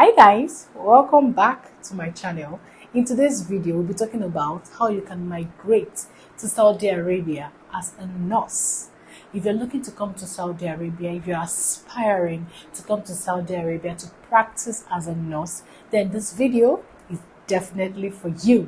Hi guys, welcome back to my channel. In today's video, we'll be talking about how you can migrate to Saudi Arabia as a nurse. If you're looking to come to Saudi Arabia, if you're aspiring to come to Saudi Arabia to practice as a nurse, then this video is definitely for you.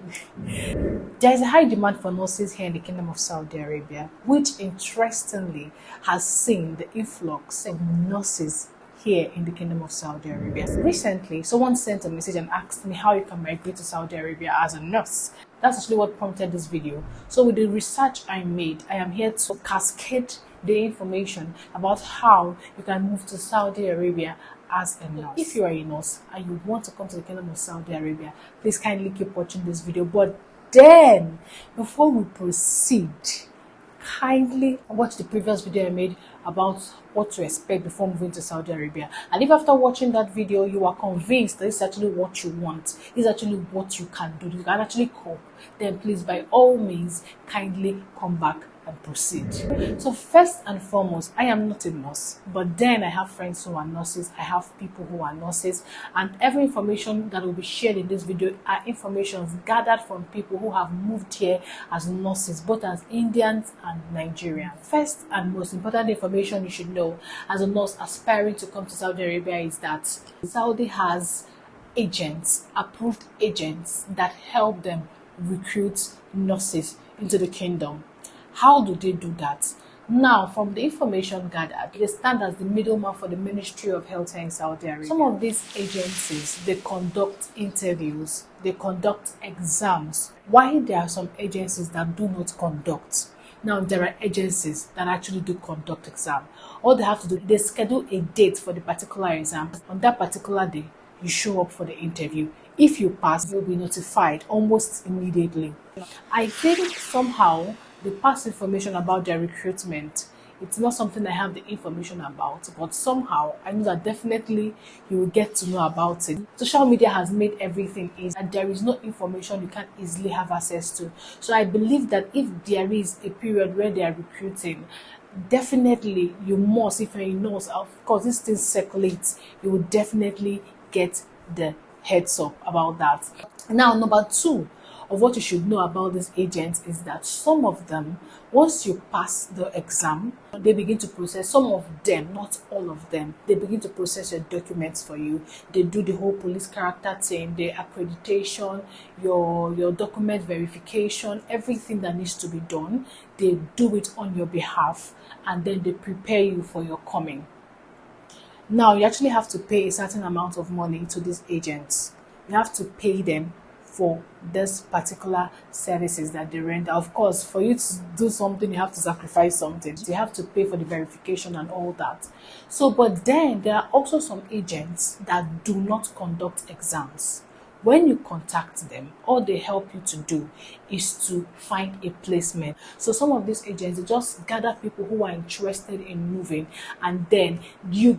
There is a high demand for nurses here in the Kingdom of Saudi Arabia, which interestingly has seen the influx of nurses here in the Kingdom of Saudi Arabia. Recently, someone sent a message and asked me how you can migrate to Saudi Arabia as a nurse. That's actually what prompted this video. So with the research I made, I am here to cascade the information about how you can move to Saudi Arabia as a nurse. If you are a nurse and you want to come to the Kingdom of Saudi Arabia, please kindly keep watching this video. But then, before we proceed, kindly watch the previous video I made about what to expect before moving to Saudi Arabia. And if after watching that video you are convinced that this is actually what you want, this is actually what you can do, you can actually cope, then please by all means kindly come back and proceed. So first and foremost, I am not a nurse, but then I have friends who are nurses, I have people who are nurses, and every information that will be shared in this video are informations gathered from people who have moved here as nurses, both as Indians and Nigerians. First and most important information you should know as a nurse aspiring to come to Saudi Arabia is that Saudi has agents, approved agents that help them recruit nurses into the kingdom. How do they do that? Now, from the information gathered, they stand as the middleman for the Ministry of Health in Saudi Arabia. Some of these agencies, they conduct interviews, they conduct exams. While there are some agencies that do not conduct, now there are agencies that actually do conduct exam. All they have to do, they schedule a date for the particular exam. On that particular day, you show up for the interview. If you pass, you'll be notified almost immediately. I think somehow the past information about their recruitment, it's not something I have the information about, but somehow I know that definitely you will get to know about it. Social media has made everything easy, and there is no information you can't easily have access to. So I believe that if there is a period where they are recruiting, definitely you must, if you're a nurse, of course this thing circulates, you will definitely get the heads up about that. Now, number two of what you should know about these agents is that some of them, once you pass the exam, they begin to process, some of them, not all of them, they begin to process your documents for you. They do the whole police character thing, the accreditation, your document verification, everything that needs to be done, they do it on your behalf, and then they prepare you for your coming. Now, you actually have to pay a certain amount of money to these agents. You have to pay them for this particular services that they render. Of course, for you to do something, you have to sacrifice something. You have to pay for the verification and all that. So, but then there are also some agents that do not conduct exams. When you contact them, all they help you to do is to find a placement. So some of these agents, they just gather people who are interested in moving, and then you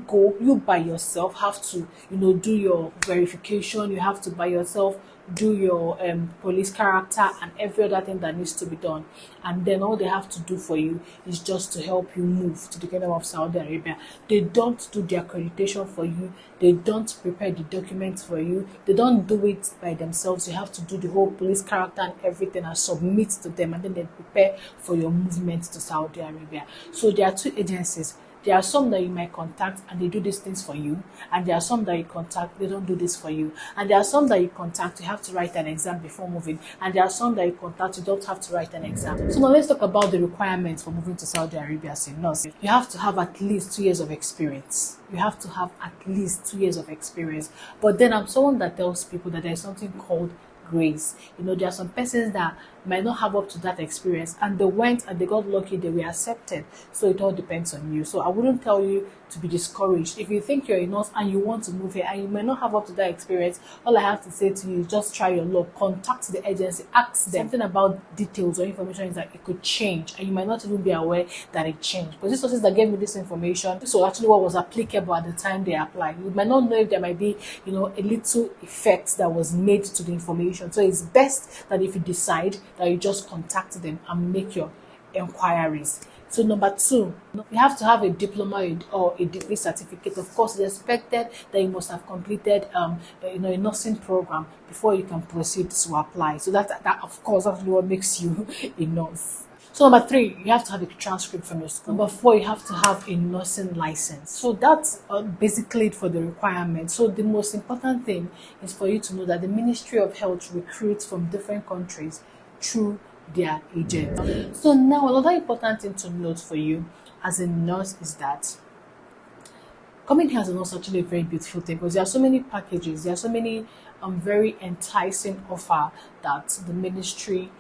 by yourself have to, do your verification. You have to by yourself do your police character and every other thing that needs to be done, and then all they have to do for you is just to help you move to the Kingdom of Saudi Arabia. They don't do the accreditation for you, they don't prepare the documents for you, they don't do it by themselves. You have to do the whole police character and everything and submit to them, and then they prepare for your movement to Saudi Arabia. So there are two agencies. There are some that you might contact and they do these things for you, and there are some that you contact, they don't do this for you, and there are some that you contact, you have to write an exam before moving, and there are some that you contact, you don't have to write an exam. So now let's talk about the requirements for moving to Saudi Arabia as a nurse. You have to have at least 2 years of experience. You have to have at least 2 years of experience. But then I'm someone that tells people that there's something called grace. There are some persons that might not have up to that experience, and they went and they got lucky, they were accepted. So it all depends on you. So I wouldn't tell you to be discouraged. If you think you're a nurse and you want to move here and you may not have up to that experience, all I have to say to you is just try your luck. Contact the agency, ask them something about details or information is that it could change, and you might not even be aware that it changed. But these sources that gave me this information, this was actually what was applicable at the time they applied. You might not know if there might be, a little effect that was made to the information. So it's best that if you decide that you just contact them and make your inquiries. So number two, you have to have a diploma or a degree certificate. Of course, it's expected that you must have completed a nursing program before you can proceed to apply. So that of course that's what makes you a nurse. So number three, you have to have a transcript from your school. Number four, you have to have a nursing license. So that's basically it for the requirements. So the most important thing is for you to know that the Ministry of Health recruits from different countries through their agents. So now another important thing to note for you as a nurse is that coming here as a nurse is actually a very beautiful thing, because there are so many packages, there are so many very enticing offer that the ministry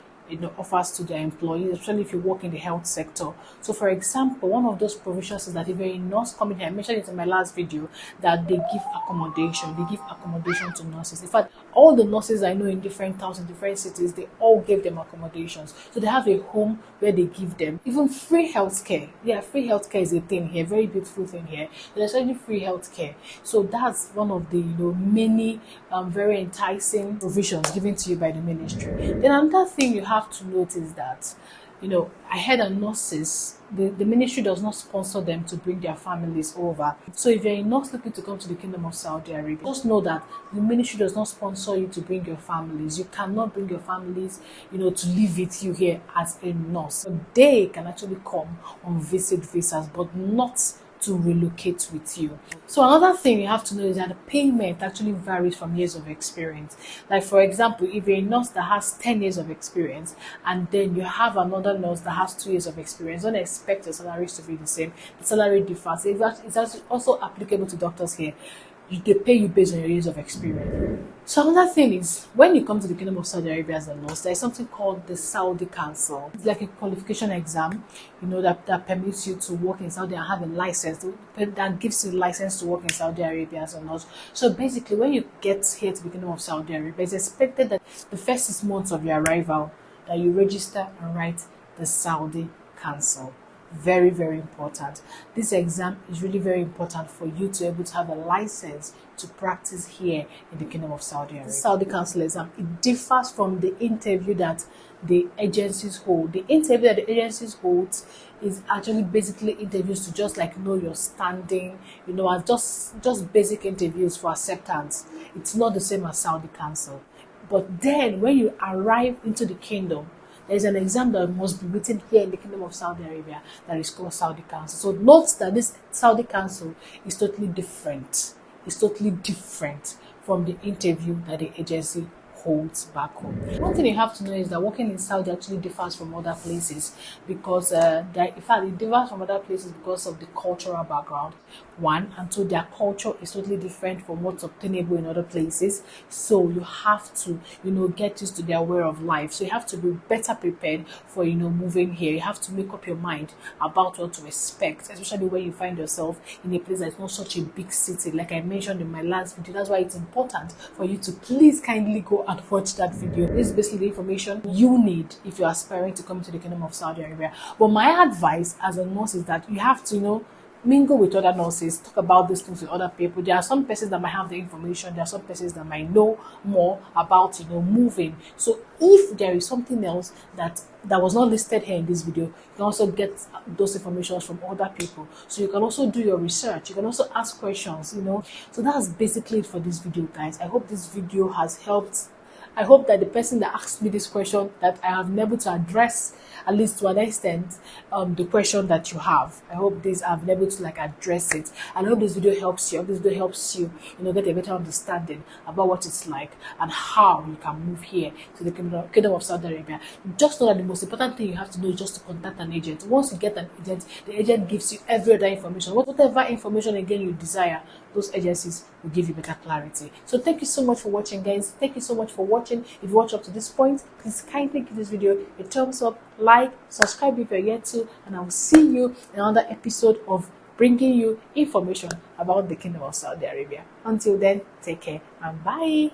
offers to their employees, especially if you work in the health sector. So for example, one of those provisions is that if you're a nurse coming here, I mentioned it in my last video, that they give accommodation. They give accommodation to nurses. In fact, all the nurses I know in different towns and different cities, they all give them accommodations. So they have a home where they give them even free healthcare. Yeah, free healthcare is a thing here, very beautiful thing here. There's actually free healthcare. So that's one of the many very enticing provisions given to you by the ministry. Then another thing you have to notice that I heard that nurses, the ministry does not sponsor them to bring their families over. So if you're a nurse looking to come to the Kingdom of Saudi Arabia, just know that the ministry does not sponsor you to bring your families. You cannot bring your families, to live with you here as a nurse. But they can actually come on visit visas, but not to relocate with you. So another thing you have to know is that the payment actually varies from years of experience. Like for example, if you're a nurse that has 10 years of experience and then you have another nurse that has 2 years of experience, don't expect the salaries to be the same. The salary differs. It's also applicable to doctors here. They pay you based on your years of experience. So another thing is, when you come to the Kingdom of Saudi Arabia as a nurse, there is something called the Saudi Council. It's like a qualification exam, that permits you to work in Saudi and have a license, that gives you a license to work in Saudi Arabia as a nurse. So basically, when you get here to the Kingdom of Saudi Arabia, it's expected that the first 6 months of your arrival, that you register and write the Saudi Council. Very, very important. This exam is really very important for you to be able to have a license to practice here in the Kingdom of Saudi Arabia. The Saudi Council exam, it differs from the interview that the agencies hold. The interview that the agencies hold is actually basically interviews to just know your standing, as just basic interviews for acceptance. It's not the same as Saudi Council. But then when you arrive into the kingdom, there's an exam that must be written here in the Kingdom of Saudi Arabia that is called Saudi Council. So note that this Saudi Council is totally different. It's totally different from the interview that the agency holds back home. One thing you have to know is that working in Saudi actually differs from other places because in fact it differs from other places because of the cultural background. One, and two, their culture is totally different from what's obtainable in other places. So you have to, get used to their way of life. So you have to be better prepared for, moving here. You have to make up your mind about what to expect, especially when you find yourself in a place that's not such a big city. Like I mentioned in my last video, that's why it's important for you to please kindly go and watch that video. This is basically the information you need if you're aspiring to come to the Kingdom of Saudi Arabia. But my advice as a nurse is that you have to, mingle with other nurses, talk about these things with other people. There are some persons that might have the information, there are some persons that might know more about moving. So if there is something else that was not listed here in this video, you can also get those informations from other people. So you can also do your research, you can also ask questions, So that's basically it for this video, guys. I hope this video has helped. I hope that the person that asked me this question, that I have been able to address, at least to an extent, the question that you have. I hope I've been able to address it. And I hope this video helps you. I hope this video helps you, get a better understanding about what it's like and how you can move here to the Kingdom of Saudi Arabia. Just know that the most important thing you have to do is just to contact an agent. Once you get an agent, the agent gives you every other information. Whatever information again you desire, those agencies will give you better clarity. So thank you so much for watching, guys. Thank you so much for watching. If you watch up to this point, please kindly give this video a thumbs up, like, subscribe if you're yet to, and I'll see you in another episode of bringing you information about the Kingdom of Saudi Arabia. Until then, take care and bye.